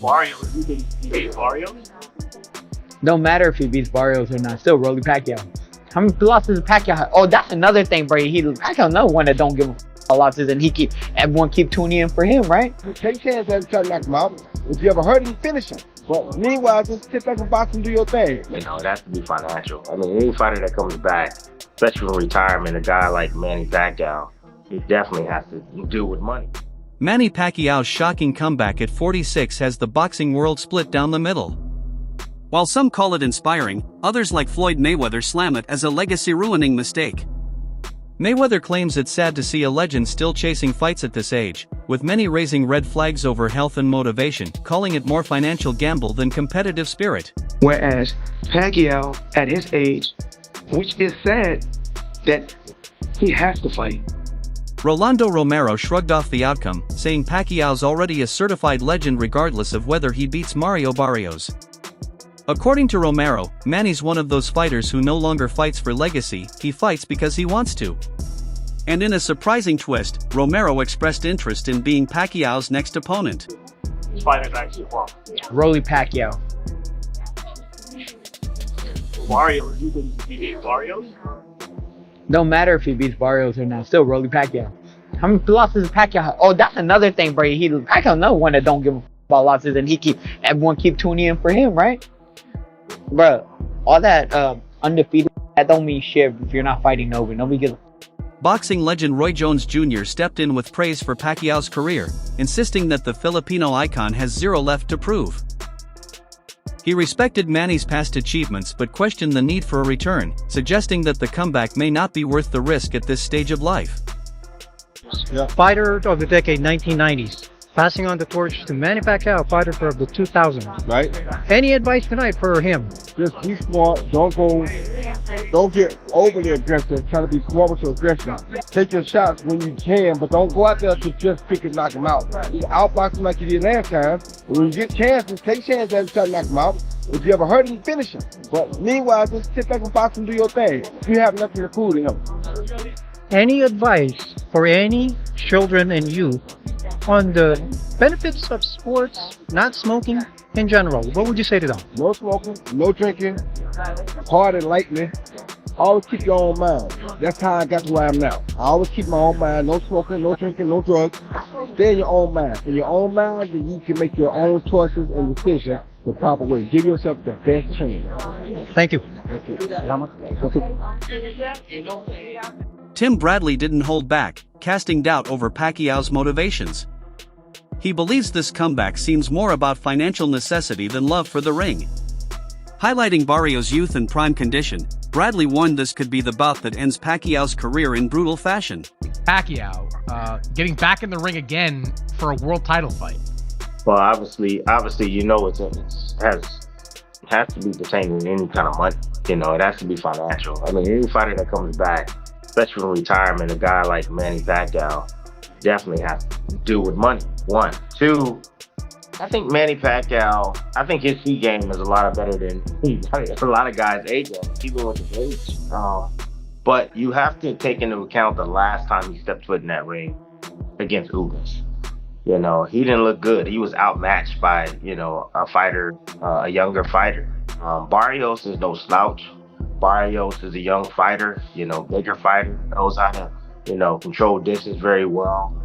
Mario, you can beat Mario? Don't matter if he beats Barrios or not. Still Rolly Pacquiao. How many losses does Pacquiao have? Oh, that's another thing, bro. Pacquiao another one that don't give a losses, and everyone keep tuning in for him, right? Take chance every time you knock him out. If you ever hurt him, finish him. But meanwhile, just sit back and box and do your thing. You know, it has to be financial. I mean, any fighter that comes back, especially from retirement, a guy like Manny Pacquiao, he definitely has to do with money. Manny Pacquiao's shocking comeback at 46 has the boxing world split down the middle. While some call it inspiring, others like Floyd Mayweather slam it as a legacy-ruining mistake. Mayweather claims it's sad to see a legend still chasing fights at this age, with many raising red flags over health and motivation, calling it more financial gamble than competitive spirit. Whereas Pacquiao, at his age, which is sad that he has to fight. Rolando Romero shrugged off the outcome, saying Pacquiao's already a certified legend regardless of whether he beats Mario Barrios. According to Romero, Manny's one of those fighters who no longer fights for legacy, he fights because he wants to. And in a surprising twist, Romero expressed interest in being Pacquiao's next opponent. This fighter's actually won. Rolly Pacquiao. Mario, you can beat Mario? Don't matter if he beats Barrios or not. Still Rolly Pacquiao. How many losses does Pacquiao have? Oh, that's another thing, bro. Pacquiao another one that don't give about losses, and everyone keep tuning in for him, right? Bro, all that undefeated, that don't mean shit if you're not fighting nobody. Nobody gives a Boxing legend Roy Jones Jr. stepped in with praise for Pacquiao's career, insisting that the Filipino icon has zero left to prove. He respected Manny's past achievements but questioned the need for a return, suggesting that the comeback may not be worth the risk at this stage of life. Fighter of the decade 1990s. Passing on the torch to Manny Pacquiao, fighter of the 2000s. Right? Any advice tonight for him? Just be smart. Don't get overly aggressive. Try to be smart with your aggression. Take your shots when you can, but don't go out there to just pick and knock him out. You outbox him like you did last time. When you get chances, take chances every time you knock him out. If you ever hurt him, finish him. But meanwhile, just sit back and box and do your thing. You have nothing to prove to him. Any advice for any children and youth on the benefits of sports, not smoking in general? What would you say to them? No smoking, no drinking, hard and lightly. Always keep your own mind. That's how I got to where I am now. I always keep my own mind. No smoking, no drinking, no drugs. Stay in your own mind. In your own mind, then you can make your own choices and decisions the proper way. Give yourself the best chance. Thank you. Tim Bradley didn't hold back, casting doubt over Pacquiao's motivations. He believes this comeback seems more about financial necessity than love for the ring. Highlighting Barrios' youth and prime condition, Bradley warned this could be the bout that ends Pacquiao's career in brutal fashion. Pacquiao getting back in the ring again for a world title fight. Well, obviously, you know, it has to be pertaining to any kind of money. You know, it has to be financial. I mean, any fighter that comes back, especially from retirement, a guy like Manny Pacquiao, definitely has to do with money. One. Two, I think Manny Pacquiao, I think his C game is a lot better than a lot of guys' A game, even with his age. But you have to take into account the last time he stepped foot in that ring against Ugas. You know, he didn't look good. He was outmatched by, you know, a younger fighter. Barrios is no slouch. Barrios is a young fighter, you know, bigger fighter, knows how to, you know, control distance very well,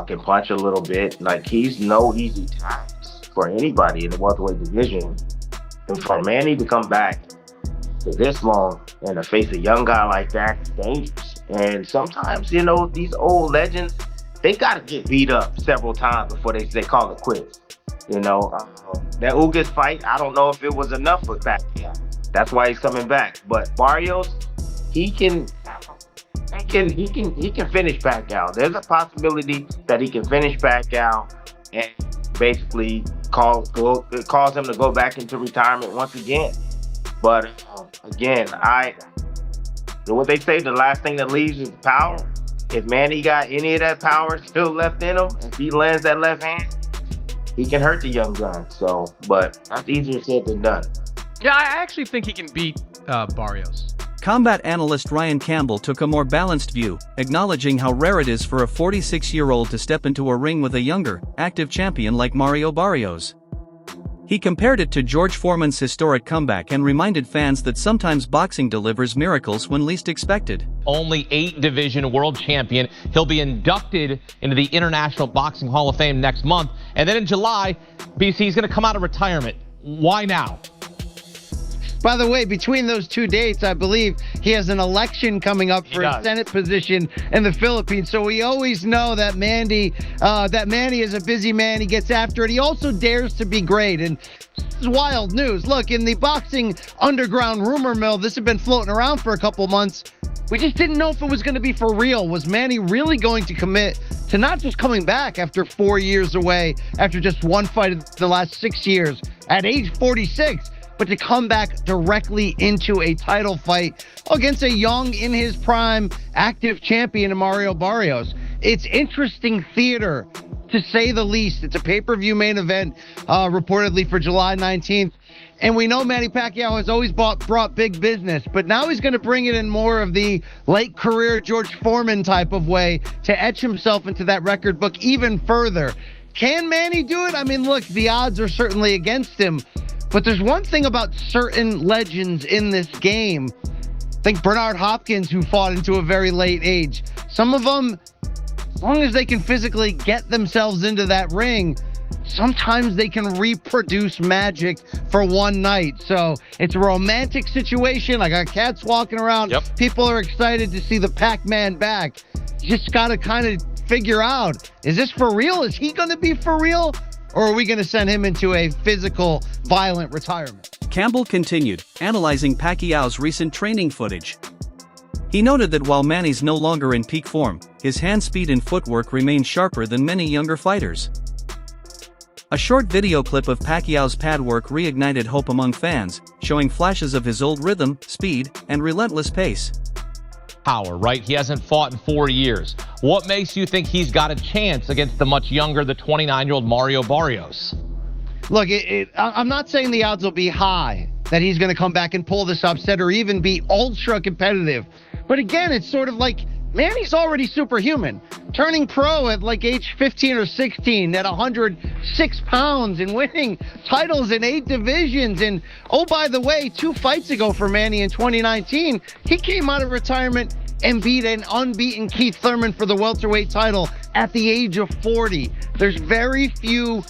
can punch a little bit. Like, he's no easy task for anybody in the welterweight division. And for Manny to come back for this long and to face a young guy like that is dangerous. And sometimes, you know, these old legends, they got to get beat up several times before they call it quits. You know, that Ugas fight, I don't know if it was enough for Pacquiao. That's why he's coming back. But Barrios, he can finish Pacquiao. There's a possibility that he can finish Pacquiao and basically cause him to go back into retirement once again. But again, what they say, the last thing that leaves is power. If Manny got any of that power still left in him, if he lands that left hand, he can hurt the young gun. But that's easier said than done. Yeah, I actually think he can beat Barrios. Combat analyst Ryan Campbell took a more balanced view, acknowledging how rare it is for a 46-year-old to step into a ring with a younger, active champion like Mario Barrios. He compared it to George Foreman's historic comeback and reminded fans that sometimes boxing delivers miracles when least expected. Only 8-division world champion. He'll be inducted into the International Boxing Hall of Fame next month. And then in July, BC is going to come out of retirement. Why now? By the way, between those two dates, I believe he has an election coming up for a Senate position in the Philippines. So we always know that Manny is a busy man. He gets after it. He also dares to be great. And this is wild news. Look, in the boxing underground rumor mill, this had been floating around for a couple months. We just didn't know if it was going to be for real. Was Manny really going to commit to not just coming back after 4 years away, after just one fight in the last 6 years, at age 46, but to come back directly into a title fight against a young, in his prime, active champion, Mario Barrios? It's interesting theater, to say the least. It's a pay-per-view main event, reportedly for July 19th. And we know Manny Pacquiao has always brought big business, but now he's going to bring it in more of the late career George Foreman type of way to etch himself into that record book even further. Can Manny do it? I mean, look, the odds are certainly against him. But there's one thing about certain legends in this game. Think Bernard Hopkins, who fought into a very late age. Some of them, as long as they can physically get themselves into that ring, sometimes they can reproduce magic for one night. So it's a romantic situation. I got cats walking around. Yep. People are excited to see the Pac-Man back. You just got to kind of figure out, is this for real? Is he going to be for real? Or are we going to send him into a physical, violent retirement? Campbell continued, analyzing Pacquiao's recent training footage. He noted that while Manny's no longer in peak form, his hand speed and footwork remain sharper than many younger fighters. A short video clip of Pacquiao's pad work reignited hope among fans, showing flashes of his old rhythm, speed, and relentless pace. Power, right? He hasn't fought in 4 years. What makes you think he's got a chance against the much younger, the 29-year-old Mario Barrios? Look, I'm not saying the odds will be high that he's going to come back and pull this upset or even be ultra competitive. But again, it's sort of like Manny's already superhuman. Turning pro at like age 15 or 16 at 106 pounds and winning titles in 8 divisions. And oh, by the way, 2 fights ago for Manny in 2019, he came out of retirement and beat an unbeaten Keith Thurman for the welterweight title at the age of 40. There's very few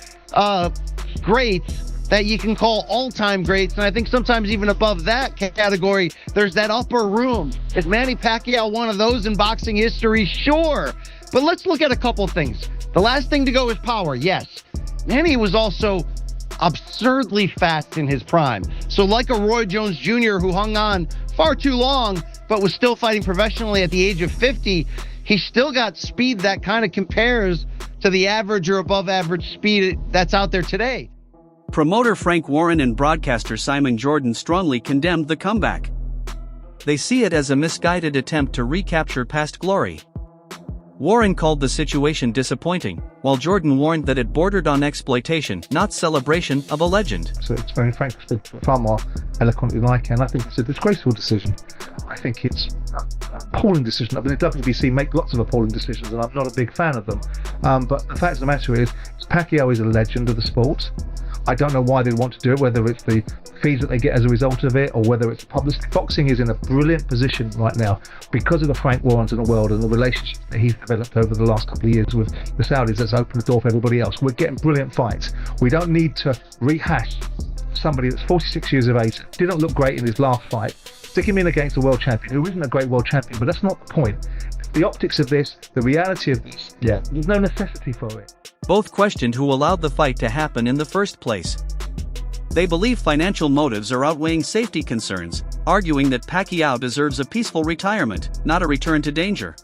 greats that you can call all-time greats, and I think sometimes even above that category, there's that upper room. Is Manny Pacquiao one of those in boxing history? Sure. But let's look at a couple things. The last thing to go is power, yes. Manny was also absurdly fast in his prime. So like a Roy Jones Jr. who hung on far too long, but was still fighting professionally at the age of 50, he still got speed that kind of compares to the average or above average speed that's out there today. Promoter Frank Warren and broadcaster Simon Jordan strongly condemned the comeback. They see it as a misguided attempt to recapture past glory. Warren called the situation disappointing, while Jordan warned that it bordered on exploitation, not celebration of a legend. So it's very frankly far more eloquently than I can. I think it's a disgraceful decision. I think it's an appalling decision. I mean, the WBC make lots of appalling decisions, and I'm not a big fan of them. But the fact of the matter is, Pacquiao is a legend of the sport. I don't know why they want to do it, whether it's the fees that they get as a result of it or whether it's publicity. Boxing is in a brilliant position right now because of the Frank Warrens of the world and the relationship that he's developed over the last couple of years with the Saudis. That's opened the door for everybody else. We're getting brilliant fights. We don't need to rehash somebody that's 46 years of age, didn't look great in his last fight, stick him in against a world champion who isn't a great world champion, but that's not the point. The optics of this, the reality of this, there's no necessity for it. Both questioned who allowed the fight to happen in the first place. They believe financial motives are outweighing safety concerns, arguing that Pacquiao deserves a peaceful retirement, not a return to danger.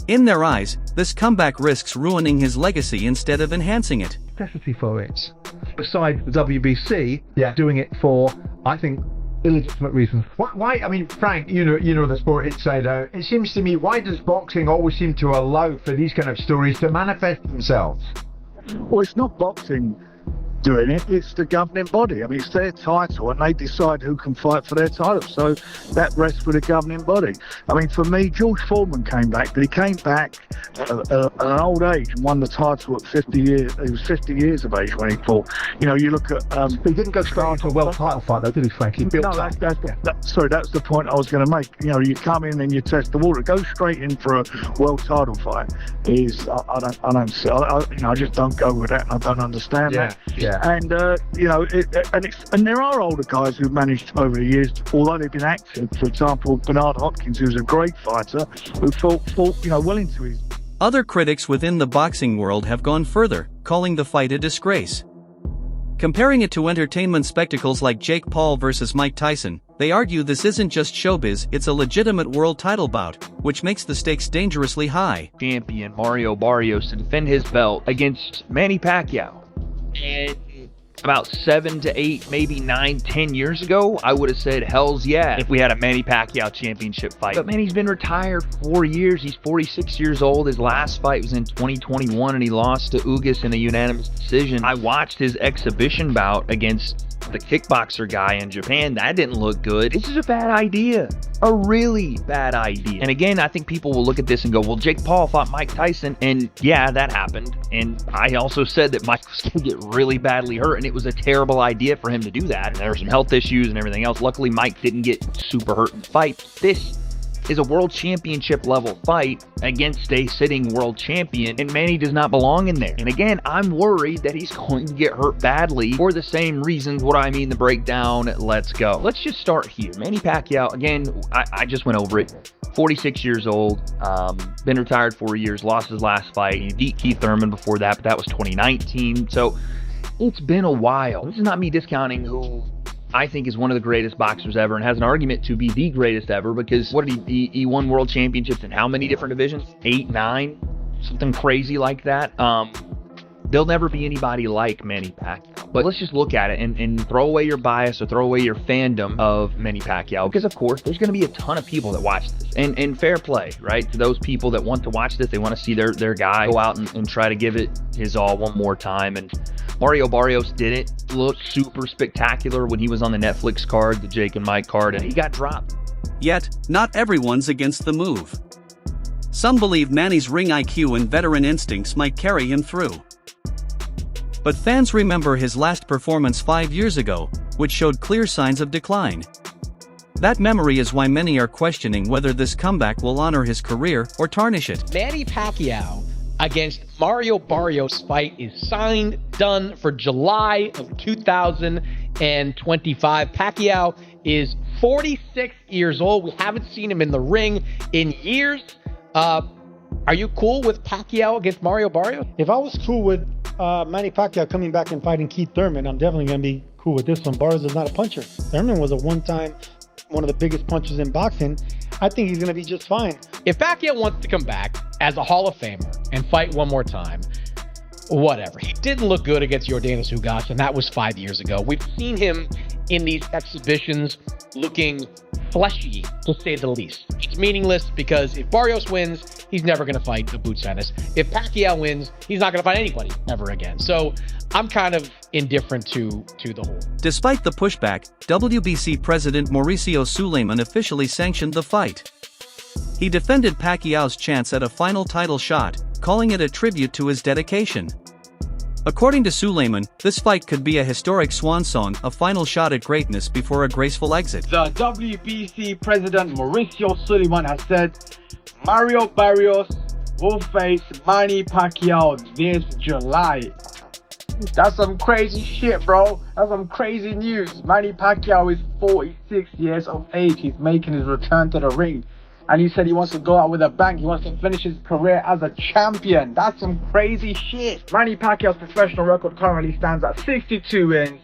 In their eyes, this comeback risks ruining his legacy instead of enhancing it. Necessity for it. Besides the WBC doing it for, I think, illegitimate reasons. Why? I mean, Frank, you know the sport inside out. It seems to me, why does boxing always seem to allow for these kind of stories to manifest themselves? Well, it's not boxing doing it. It's the governing body. I mean, it's their title, and they decide who can fight for their title. So that rests with the governing body. I mean, for me, George Foreman came back, but he came back at an old age and won the title at 50 years. He was 50 years of age when he fought. You know, you look at... he didn't go straight into a world title fight, though, did he, Frank? He built up. Sorry, that's the point I was going to make. You know, you come in and you test the water. Go straight in for a world title fight is... I just don't go with that. I don't understand that. Yeah. And you know, and there are older guys who've managed over the years, although they've been active. For example, Bernard Hopkins, who's a great fighter, who fought you know, well into his. Other critics within the boxing world have gone further, calling the fight a disgrace. Comparing it to entertainment spectacles like Jake Paul versus Mike Tyson, they argue this isn't just showbiz, it's a legitimate world title bout, which makes the stakes dangerously high. Champion Mario Barrios to defend his belt against Manny Pacquiao. And about 7 to 8, maybe 9, 10 years ago, I would have said hells yeah if we had a Manny Pacquiao championship fight. But Manny's been retired 4 years. He's 46 years old. His last fight was in 2021 and he lost to Ugas in a unanimous decision. I watched his exhibition bout against the kickboxer guy in Japan. That didn't look good. This is a bad idea. A really bad idea. And again, I think people will look at this and go, well, Jake Paul fought Mike Tyson, and yeah, that happened. And I also said that Mike was going to get really badly hurt, and it was a terrible idea for him to do that. And there were some health issues and everything else. Luckily, Mike didn't get super hurt in the fight. This is a world championship level fight against a sitting world champion, and Manny does not belong in there. And again, I'm worried that he's going to get hurt badly for the same reasons. What I mean, the breakdown. Let's go. Let's just start here. Manny Pacquiao, again, I just went over it. 46 years old, been retired 4 years, lost his last fight. He beat Keith Thurman before that, but that was 2019. So it's been a while. This is not me discounting who I think is one of the greatest boxers ever and has an argument to be the greatest ever, because what did he won world championships in how many different divisions? 8, 9, something crazy like that. There'll never be anybody like Manny Pacquiao. But let's just look at it and throw away your bias or throw away your fandom of Manny Pacquiao, because of course there's going to be a ton of people that watch this, and fair play, right, to those people that want to watch this. They want to see their guy go out and try to give it his all one more time. And Mario Barrios didn't look super spectacular when he was on the Netflix card, the Jake and Mike card, and he got dropped. Yet, not everyone's against the move. Some believe Manny's ring IQ and veteran instincts might carry him through. But fans remember his last performance 5 years ago, which showed clear signs of decline. That memory is why many are questioning whether this comeback will honor his career or tarnish it. Manny Pacquiao against Mario Barrios fight is signed, done for July of 2025. Pacquiao is 46 years old. We haven't seen him in the ring in years. Are you cool with Pacquiao against Mario Barrios? If I was cool with Manny Pacquiao coming back and fighting Keith Thurman, I'm definitely going to be cool with this one. Barrios is not a puncher. Thurman was one of the biggest punchers in boxing. I think he's going to be just fine. If Pacquiao wants to come back as a Hall of Famer and fight one more time, whatever. He didn't look good against Yordenis Ugas, and that was 5 years ago. We've seen him in these exhibitions looking fleshy, to say the least. It's meaningless because if Barrios wins, he's never going to fight the Boots Ennis. If Pacquiao wins, he's not going to fight anybody ever again. So I'm kind of indifferent to the whole. Despite the pushback, WBC President Mauricio Sulaiman officially sanctioned the fight. He defended Pacquiao's chance at a final title shot, calling it a tribute to his dedication. According to Sulaiman, this fight could be a historic swan song, a final shot at greatness before a graceful exit. The WBC President Mauricio Sulaiman has said Mario Barrios will face Manny Pacquiao this July. That's some crazy shit, bro. That's some crazy news. Manny Pacquiao is 46 years of age. He's making his return to the ring. And he said he wants to go out with a bang. He wants to finish his career as a champion. That's some crazy shit. Manny Pacquiao's professional record currently stands at 62 wins,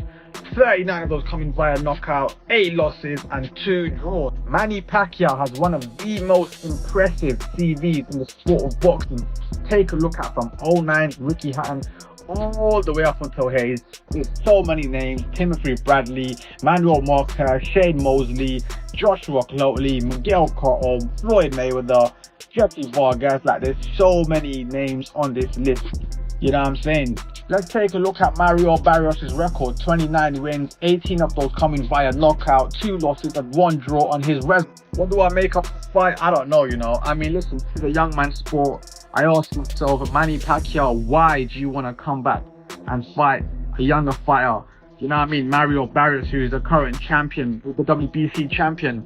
39 of those coming via knockout, 8 losses and 2 draws. Manny Pacquiao has one of the most impressive CVs in the sport of boxing. Take a look at from 09 Ricky Hatton all the way up until here. There's so many names: Timothy Bradley, Manuel Marquez, Shane Mosley, Joshua Clotley, Miguel Cotto, Floyd Mayweather, Jesse Vargas. Like, there's so many names on this list. You know what I'm saying? let's take a look at Mario Barrios' record. 29 wins, 18 of those coming via knockout, 2 losses and 1 draw on his resume. What do I make of the fight? I don't know, you know. I mean, listen, this is a young man's sport. I asked myself, Manny Pacquiao, why do you want to come back and fight a younger fighter? You know what I mean? Mario Barrios, who is the current champion, the WBC champion.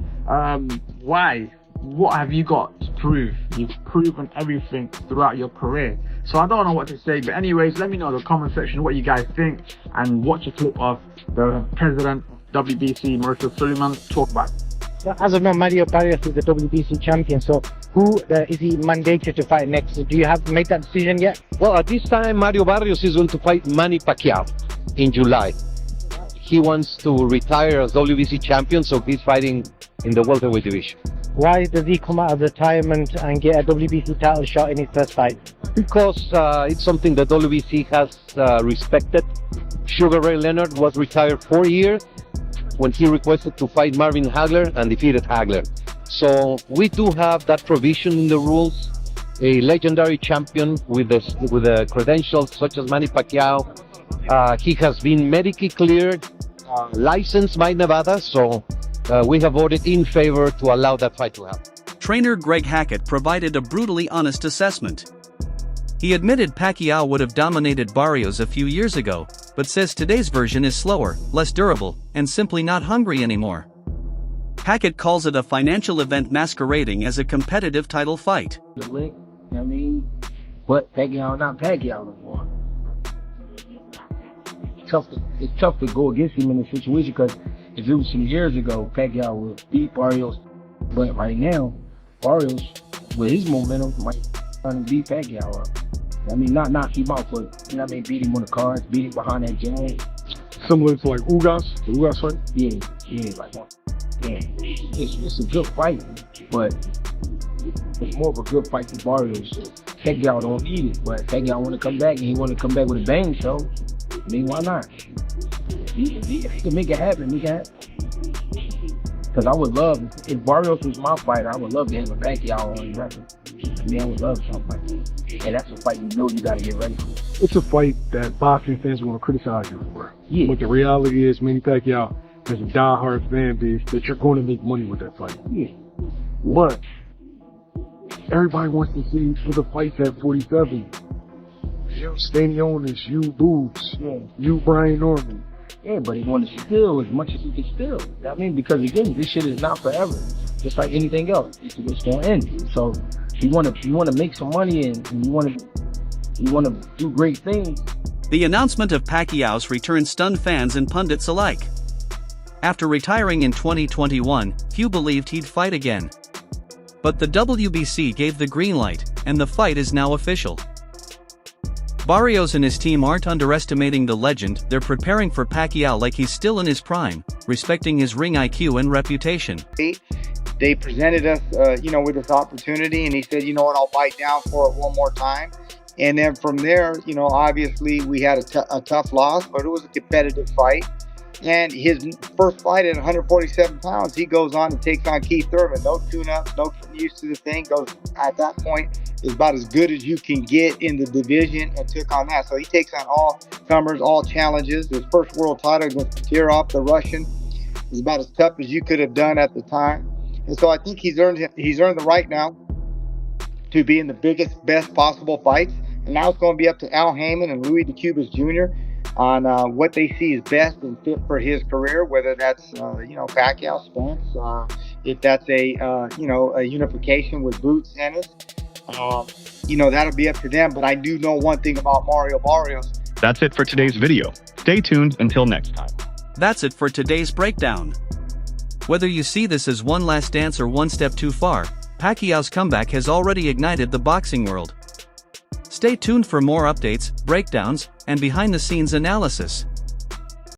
Why? What have you got to prove? You've proven everything throughout your career. So I don't know what to say, but anyways, let me know in the comment section what you guys think, and watch a clip of the president of WBC, Mauricio Sulaiman, talk about it. As of now, Mario Barrios is the WBC champion, so who is he mandated to fight next? Do you have made that decision yet? Well, at this time, Mario Barrios is going to fight Manny Pacquiao in July. He wants to retire as WBC champion, so he's fighting in the welterweight division. Why does he come out of retirement and get a WBC title shot in his first fight? Because it's something that WBC has respected. Sugar Ray Leonard was retired 4 years when he requested to fight Marvin Hagler and defeated Hagler. So we do have that provision in the rules. A legendary champion with the credentials such as Manny Pacquiao. He has been medically cleared, licensed by Nevada, so we have voted in favor to allow that fight to happen. Trainer Greg Hackett provided a brutally honest assessment. He admitted Pacquiao would have dominated Barrios a few years ago, but says today's version is slower, less durable, and simply not hungry anymore. Hackett calls it a financial event masquerading as a competitive title fight. The lick, I mean, but Pacquiao not Pacquiao no more. It's tough to go against him in this situation, because if it was some years ago, Pacquiao would beat Barrios. But right now, Barrios, with his momentum, might trying to beat Pacquiao up. I mean, not knock him out, but you know what I mean, beat him on the cards, beat him behind that jag. Similar to like Ugas, the Ugas fight? Yeah, like it's a good fight, but it's more of a good fight for Barrios. Pacquiao don't need it, but Pacquiao want to come back, and he want to come back with a bang, so I mean, why not? If he can make it happen, Because I would love, if Barrios was my fighter, I would love to have a Pacquiao on his record. I mean, I would love something like that. And that's a fight you got to get ready for. It's a fight that boxing fans want to criticize you for. Yeah. But the reality is, Manny Pacquiao has a diehard fan base that you're going to make money with that fight. Yeah. But everybody wants to see for the fights at 47. You Stanionis, you Boobs, you Brian Norman. Yeah, but he want to steal as much as he can steal. I mean, because again, this shit is not forever. Just like anything else, it's going to end. So you want to make some money, and you want to do great things. The announcement of Pacquiao's return stunned fans and pundits alike. After retiring in 2021, few believed he'd fight again. But the WBC gave the green light, and the fight is now official. Barrios and his team aren't underestimating the legend. They're preparing for Pacquiao like he's still in his prime, respecting his ring IQ and reputation. They presented us, with this opportunity, and he said, you know what, I'll bite down for it one more time. And then from there, obviously we had a tough loss, but it was a competitive fight. And his first fight at 147 pounds, he goes on and takes on Keith Thurman. No tune-up, no getting used to the thing. Goes at that point is about as good as you can get in the division, and took on that. So he takes on all comers, all challenges. His first world title against Petirov, the Russian, is about as tough as you could have done at the time. And so I think he's earned the right now to be in the biggest, best possible fights. And now it's going to be up to Al Heyman and Louis DeCubas Jr. on what they see is best and fit for his career, whether that's Pacquiao, Spence, if that's a unification with Boots, Ennis, that'll be up to them. But I do know one thing about Mario Barrios. That's it for today's video. Stay tuned until next time. That's it for today's breakdown. Whether you see this as one last dance or one step too far, Pacquiao's comeback has already ignited the boxing world. Stay tuned for more updates, breakdowns, and behind-the-scenes analysis.